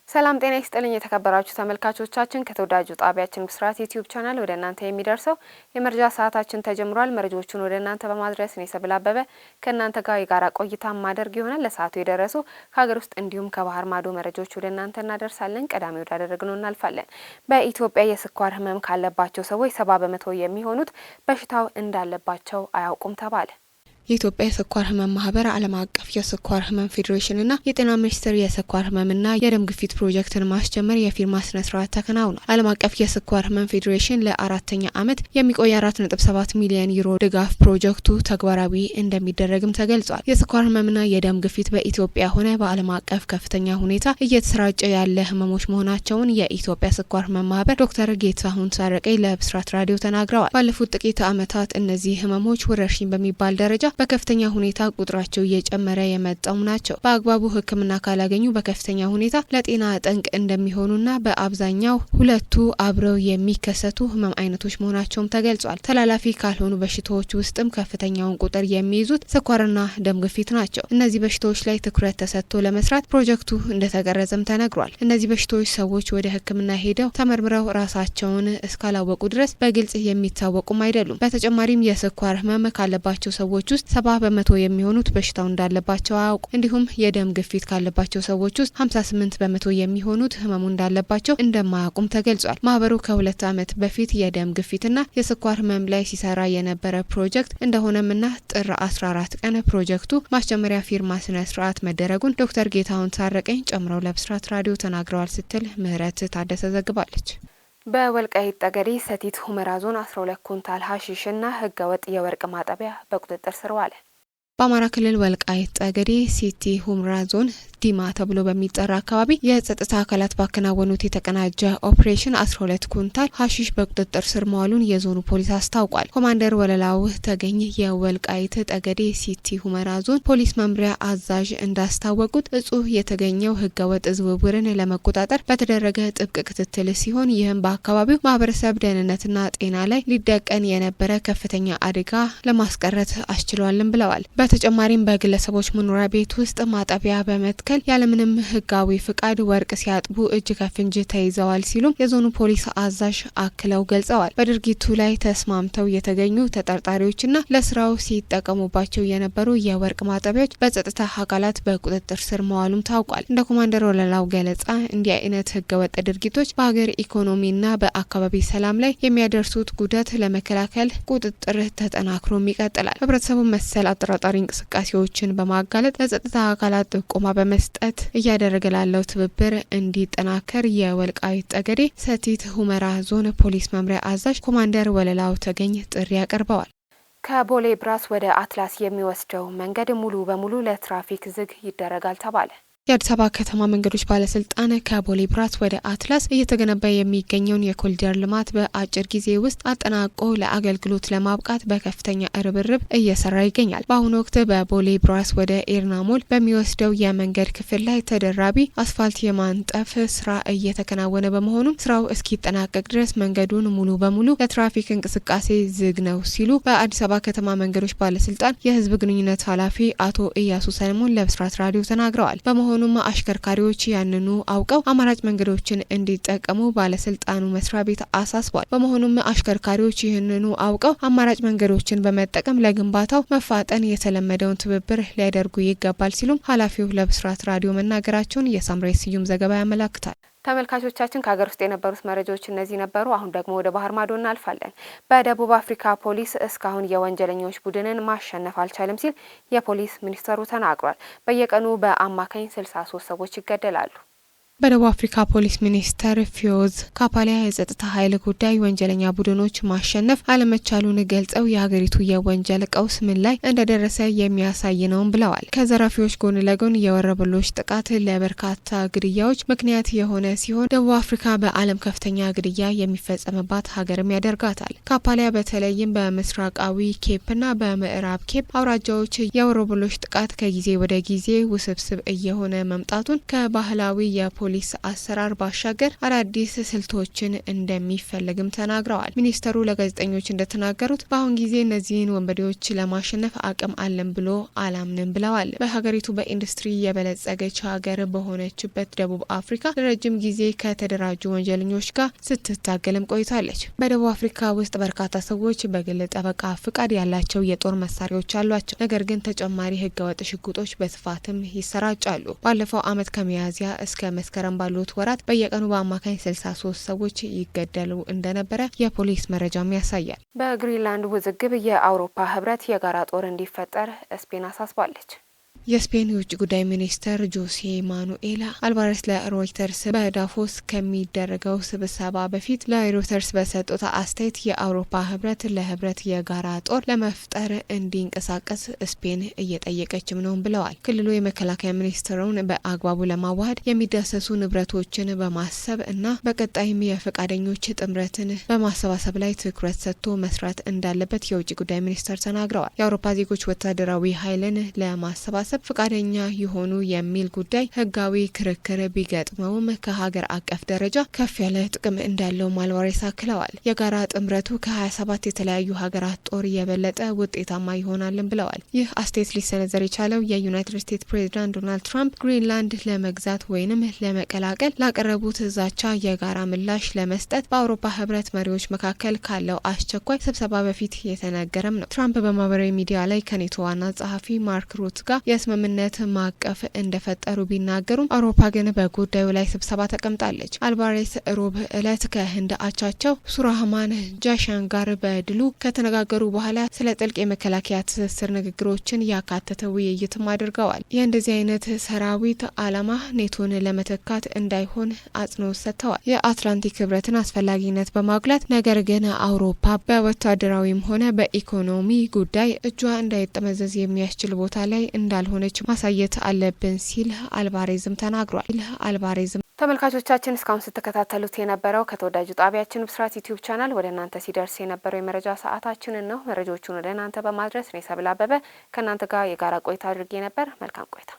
ሰላም ጤና ይስጥልኝ የተከበራችሁ ተመልካቾቻችን ከተወዳጁ ጣቢያችን ብስራት ዩቲዩብ ቻናል ወደ እናንተ የሚደርሰው የመረጃ ሰዓታችን ተጀምሯል። መረጃዎቹን ወደ እናንተ በማድረስ ነው ሰብል አበበ ከእናንተ ጋር የጋራ ቆይታ ማድረግ ይሆናል። ለሰዓቱ የደረሱ ከሀገር ውስጥ እንዲሁም ከባህር ማዶ መረጃዎች ወደ እናንተ እናደርሳለን። ቀዳሚ ወዳደረግነው እናልፋለን። በኢትዮጵያ የስኳር ህመም ካለባቸው ሰዎች 70% የሚሆኑት በሽታው እንዳለባቸው አያውቁም ተባለ። የኢትዮጵያ የስኳር ህመም ማህበር ዓለም አቀፍ የስኳር ህመም ፌዴሬሽንና የጤና ሚኒስቴር የስኳር ህመምና የደም ግፊት ፕሮጀክትን ማስጀመር የፊርማ ስነ ስርዓት ተከናውኗል። ዓለም አቀፍ የስኳር ህመም ፌዴሬሽን ለ4ኛ ዓመት የሚቆይ 4.7 ሚሊዮን ዩሮ ድጋፍ ፕሮጀክቱ ተግባራዊ እንደሚደረግም ተገልጿል። የስኳር ህመምና የደም ግፊት በኢትዮጵያ ሆነ በዓለም አቀፍ ከፍተኛ ሁኔታ እየተሰራጨ ያለ ህመሞች መሆናቸውን የኢትዮጵያ ስኳር ህመም ማህበር ዶክተር ጌታሁን ታረቀኝ ለብስራት ራዲዮ ተናግረዋል። ባለፉት ጥቂት ዓመታት እነዚህ ህመሞች ወረርሽኝ በሚባል ደረጃ በከፍተኛ ሁኔታ ቁጥራቸው እየጨመረ የመጣው ናቸው። በአግባቡ ሕክምና ካላገኙ በከፍተኛ ሁኔታ ለጤና ጠንቅ እንደሚሆኑና በአብዛኛው ሁለቱ አብረው የሚከሰቱ ህመም አይነቶች መሆናቸውም ተገልጿል። ተላላፊ ካልሆኑ በሽታዎች ውስጥም ከፍተኛውን ቁጥር የሚይዙት ስኳርና ደም ግፊት ናቸው። እነዚህ በሽታዎች ላይ ትኩረት ተሰጥቶ ለመስራት ፕሮጀክቱ እንደተቀረጸም ተነግሯል። እነዚህ በሽታዎች ሰዎች ወደ ሕክምና ሄደው ተመርምረው ራሳቸውን እስካላወቁ ድረስ በግልጽ የሚታወቁም አይደሉም። በተጨማሪም የስኳር ህመም ካለባቸው ሰዎች ውስጥ 70% የሚሆኑት በሽታው እንዳለባቸው አያውቁ። እንዲሁም የደም ግፊት ካለባቸው ሰዎች ውስጥ 58% የሚሆኑት ህመሙ እንዳለባቸው እንደማያውቁም ተገልጿል። ማህበሩ ከ2 ዓመት በፊት የደም ግፊትና የስኳር ህመም ላይ ሲሰራ የነበረ ፕሮጀክት እንደሆነምና ጥር 14 ቀን ፕሮጀክቱ ማስጀመሪያ ፊርማ ስነ ስርዓት መደረጉን ዶክተር ጌታሁን ታረቀኝ ጨምረው ለብስራት ራዲዮ ተናግረዋል ስትል ምህረት ታደሰ ዘግባለች። በወልቃይት ጠገዴ ሰቲት ሁመራ ዞን 12 ኩንታል ሀሺሽና ህገወጥ የወርቅ ማጠቢያ በቁጥጥር ስር ዋለ። በአማራ ክልል ወልቃይት ጠገዴ ሲቲ ሁመራ ዞን ዲማ ተብሎ በሚጠራ አካባቢ የጸጥታ አካላት ባከናወኑት የተቀናጀ ኦፕሬሽን 12 ኩንታል ሀሺሽ በቁጥጥር ስር መዋሉን የዞኑ ፖሊስ አስታውቋል። ኮማንደር ወለላው ተገኝ የወልቃይት ጠገዴ ሲቲ ሁመራ ዞን ፖሊስ መምሪያ አዛዥ እንዳስታወቁት እጹ የተገኘው ህገወጥ ዝውውርን ለመቆጣጠር በተደረገ ጥብቅ ክትትል ሲሆን ይህም በአካባቢው ማህበረሰብ ደህንነትና ጤና ላይ ሊደቀን የነበረ ከፍተኛ አደጋ ለማስቀረት አስችሏልም ብለዋል። በተጨማሪም በግለሰቦች መኖሪያ ቤት ውስጥ ማጠቢያ በመትከል ያለምንም ህጋዊ ፍቃድ ወርቅ ሲያጥቡ እጅ ከፍንጅ ተይዘዋል ሲሉም የዞኑ ፖሊስ አዛዥ አክለው ገልጸዋል። በድርጊቱ ላይ ተስማምተው የተገኙ ተጠርጣሪዎችና ለስራው ሲጠቀሙባቸው የነበሩ የወርቅ ማጠቢያዎች በጸጥታ አካላት በቁጥጥር ስር መዋሉም ታውቋል። እንደ ኮማንደር ወለላው ገለጻ እንዲህ አይነት ህገወጥ ድርጊቶች በሀገር ኢኮኖሚና በአካባቢ ሰላም ላይ የሚያደርሱት ጉዳት ለመከላከል ቁጥጥር ተጠናክሮም ይቀጥላል። ህብረተሰቡ መሰል አጠራጣሪ እንቅስቃሴዎችን በማጋለጥ ለጸጥታ አካላት ጥቆማ በመስጠት እያደረገ ላለው ትብብር እንዲጠናከር የወልቃይት ጠገዴ ሰቲት ሁመራ ዞን ፖሊስ መምሪያ አዛዥ ኮማንደር ወለላው ተገኝ ጥሪ ያቀርበዋል። ከቦሌ ብራስ ወደ አትላስ የሚወስደው መንገድ ሙሉ በሙሉ ለትራፊክ ዝግ ይደረጋል ተባለ። የአዲስ አበባ ከተማ መንገዶች ባለስልጣን ከቦሌ ብራስ ወደ አትላስ እየተገነባ የሚገኘውን የኮሪደር ልማት በአጭር ጊዜ ውስጥ አጠናቆ ለአገልግሎት ለማብቃት በከፍተኛ ርብርብ እየሰራ ይገኛል። በአሁኑ ወቅት በቦሌ ብራስ ወደ ኤርናሞል በሚወስደው የመንገድ ክፍል ላይ ተደራቢ አስፋልት የማንጠፍ ስራ እየተከናወነ በመሆኑም ስራው እስኪጠናቀቅ ድረስ መንገዱን ሙሉ በሙሉ ለትራፊክ እንቅስቃሴ ዝግ ነው ሲሉ በአዲስ አበባ ከተማ መንገዶች ባለስልጣን የህዝብ ግንኙነት ኃላፊ አቶ ኢያሱ ሰለሞን ለብስራት ራዲዮ ተናግረዋል። በመሆኑም አሽከርካሪዎች ያንኑ አውቀው አማራጭ መንገዶችን እንዲጠቀሙ ባለስልጣኑ መስሪያ ቤት አሳስቧል። በመሆኑም አሽከርካሪዎች ይህንኑ አውቀው አማራጭ መንገዶችን በመጠቀም ለግንባታው መፋጠን የተለመደውን ትብብር ሊያደርጉ ይገባል ሲሉም ኃላፊው ለብስራት ራዲዮ መናገራቸውን የሳምሬ ስዩም ዘገባ ያመለክታል። ተመልካቾቻችን ከሀገር ውስጥ የነበሩት መረጃዎች እነዚህ ነበሩ። አሁን ደግሞ ወደ ባህር ማዶ እናልፋለን። በደቡብ አፍሪካ ፖሊስ እስካሁን የወንጀለኞች ቡድንን ማሸነፍ አልቻለም ሲል የፖሊስ ሚኒስተሩ ተናግሯል። በየቀኑ በአማካኝ 63 ሰዎች ይገደላሉ። በደቡብ አፍሪካ ፖሊስ ሚኒስተር ፊዮዝ ካፓሊያ የጸጥታ ኃይል ጉዳይ ወንጀለኛ ቡድኖች ማሸነፍ አለመቻሉን ገልጸው የሀገሪቱ የወንጀል ቀውስ ምን ላይ እንደደረሰ የሚያሳይ ነውም ብለዋል። ከዘራፊዎች ጎን ለጎን የወረበሎች ጥቃት ለበርካታ ግድያዎች ምክንያት የሆነ ሲሆን ደቡብ አፍሪካ በዓለም ከፍተኛ ግድያ የሚፈጸምባት ሀገርም ያደርጋታል። ካፓሊያ በተለይም በምስራቃዊ ኬፕና በምዕራብ ኬፕ አውራጃዎች የወረበሎች ጥቃት ከጊዜ ወደ ጊዜ ውስብስብ እየሆነ መምጣቱን ከባህላዊ የፖሊስ አሰራር ባሻገር አዳዲስ ስልቶችን እንደሚፈልግም ተናግረዋል። ሚኒስተሩ ለጋዜጠኞች እንደተናገሩት በአሁን ጊዜ እነዚህን ወንበዴዎች ለማሸነፍ አቅም አለን ብሎ አላምንም ብለዋል። በሀገሪቱ በኢንዱስትሪ የበለጸገች ሀገር በሆነችበት ደቡብ አፍሪካ ለረጅም ጊዜ ከተደራጁ ወንጀለኞች ጋር ስትታገልም ቆይታለች። በደቡብ አፍሪካ ውስጥ በርካታ ሰዎች በግል ጠበቃ ፍቃድ ያላቸው የጦር መሳሪያዎች አሏቸው። ነገር ግን ተጨማሪ ህገወጥ ሽጉጦች በስፋትም ይሰራጫሉ። ባለፈው አመት ከሚያዝያ እስከ መስከረም ባሉት ወራት በየቀኑ በአማካኝ 63 ሰዎች ይገደሉ እንደነበረ የፖሊስ መረጃም ያሳያል። በግሪንላንድ ውዝግብ የአውሮፓ ህብረት የጋራ ጦር እንዲፈጠር ስፔን አሳስባለች። የስፔን የውጭ ጉዳይ ሚኒስተር ጆሴ ማኑኤል አልቫሬስ ለሮይተርስ በዳፎስ ከሚደረገው ስብሰባ በፊት ለሮይተርስ በሰጡት አስተያየት የአውሮፓ ህብረት ለህብረት የጋራ ጦር ለመፍጠር እንዲንቀሳቀስ ስፔን እየጠየቀችም ነው ብለዋል። ክልሉ የመከላከያ ሚኒስትሩን በአግባቡ ለማዋሃድ የሚዳሰሱ ንብረቶችን በማሰብ እና በቀጣይም የፈቃደኞች ጥምረትን በማሰባሰብ ላይ ትኩረት ሰጥቶ መስራት እንዳለበት የውጭ ጉዳይ ሚኒስተር ተናግረዋል። የአውሮፓ ዜጎች ወታደራዊ ኃይልን ለማሰባሰብ ፈቃደኛ የሆኑ የሚል ጉዳይ ህጋዊ ክርክር ቢገጥመውም ከሀገር አቀፍ ደረጃ ከፍ ያለ ጥቅም እንዳለው አልቫሬስ አክለዋል። የጋራ ጥምረቱ ከ27 የተለያዩ ሀገራት ጦር የበለጠ ውጤታማ ይሆናልን ብለዋል። ይህ አስተያየት ሊሰነዘር የቻለው የዩናይትድ ስቴትስ ፕሬዚዳንት ዶናልድ ትራምፕ ግሪንላንድ ለመግዛት ወይንም ለመቀላቀል ላቀረቡት ዛቻ የጋራ ምላሽ ለመስጠት በአውሮፓ ህብረት መሪዎች መካከል ካለው አስቸኳይ ስብሰባ በፊት የተነገረም ነው። ትራምፕ በማህበራዊ ሚዲያ ላይ ከኔቶ ዋና ጸሐፊ ማርክ ሩት ጋር የስምምነት ማዕቀፍ እንደፈጠሩ ቢናገሩም አውሮፓ ግን በጉዳዩ ላይ ስብሰባ ተቀምጣለች። አልቫሬስ ሮብ እለት ከህንድ አቻቸው ሱራህማን ጃሻን ጋር በድሉ ከተነጋገሩ በኋላ ስለ ጥልቅ የመከላከያ ትስስር ንግግሮችን ያካተተ ውይይትም አድርገዋል። የእንደዚህ አይነት ሰራዊት ዓላማ ኔቶን ለመተካት እንዳይሆን አጽንኦት ሰጥተዋል። የአትላንቲክ ህብረትን አስፈላጊነት በማጉላት ነገር ግን አውሮፓ በወታደራዊም ሆነ በኢኮኖሚ ጉዳይ እጇ እንዳይጠመዘዝ የሚያስችል ቦታ ላይ እንዳልሆነች ማሳየት አለብን ሲል አልቫሬዝም ተናግሯል። ተመልካቾቻችን እስካሁን ስትከታተሉት የነበረው ከተወዳጁ ጣቢያችን ብስራት ዩቲዩብ ቻናል ወደ እናንተ ሲደርስ የነበረው የመረጃ ሰዓታችንን ነው። መረጃዎቹን ወደ እናንተ በማድረስ እኔ ሰብል አበበ ከእናንተ ጋር የጋራ ቆይታ አድርጌ ነበር። መልካም ቆይታ